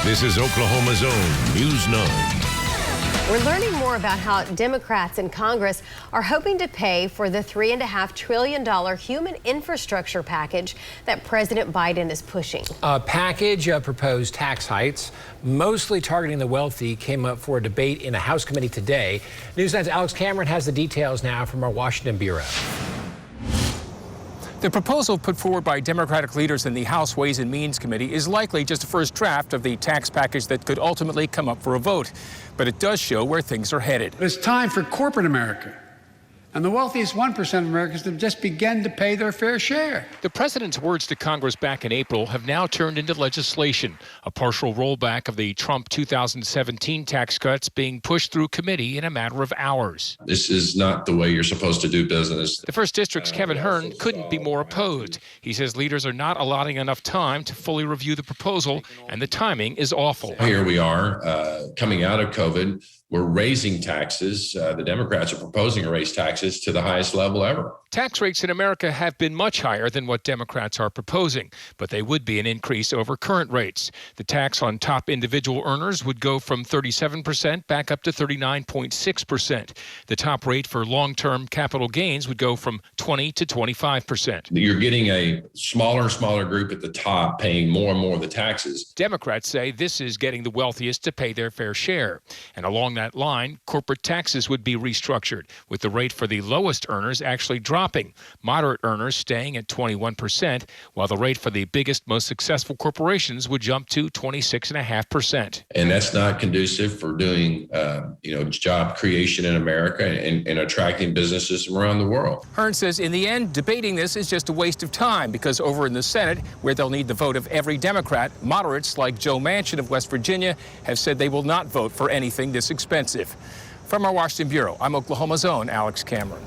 This is Oklahoma's own News 9. We're learning more about how Democrats in Congress are hoping to pay for the $3.5 trillion human infrastructure package that President Biden is pushing. A package of proposed tax hikes, mostly targeting the wealthy, came up for a debate in a House committee today. News 9's Alex Cameron has the details now from our Washington bureau. The proposal put forward by Democratic leaders in the House Ways and Means Committee is likely just a first draft of the tax package that could ultimately come up for a vote. But it does show where things are headed. It's time for corporate America and the wealthiest 1% of Americans to just begin to pay their fair share. The president's words to Congress back in April have now turned into legislation, a partial rollback of the Trump 2017 tax cuts being pushed through committee in a matter of hours. This is not the way you're supposed to do business. The First District's Kevin Hearn couldn't be more opposed. He says leaders are not allotting enough time to fully review the proposal, and the timing is awful. Here we are coming out of COVID. We're raising taxes. The Democrats are proposing to raise taxes to the highest level ever. Tax rates in America have been much higher than what Democrats are proposing, but they would be an increase over current rates. The tax on top individual earners would go from 37% back up to 39.6%. The top rate for long-term capital gains would go from 20 to 25%. You're getting a smaller and smaller group at the top paying more and more of the taxes. Democrats say this is getting the wealthiest to pay their fair share. And along that line, corporate taxes would be restructured, with the rate for the lowest earners actually dropping. Moderate earners staying at 21%, while the rate for the biggest, most successful corporations would jump to 26.5%. And that's not conducive for doing, job creation in America and attracting businesses from around the world. Hearn says in the end, debating this is just a waste of time because over in the Senate, where they'll need the vote of every Democrat, moderates like Joe Manchin of West Virginia have said they will not vote for anything this expensive. From our Washington bureau, I'm Oklahoma's own Alex Cameron.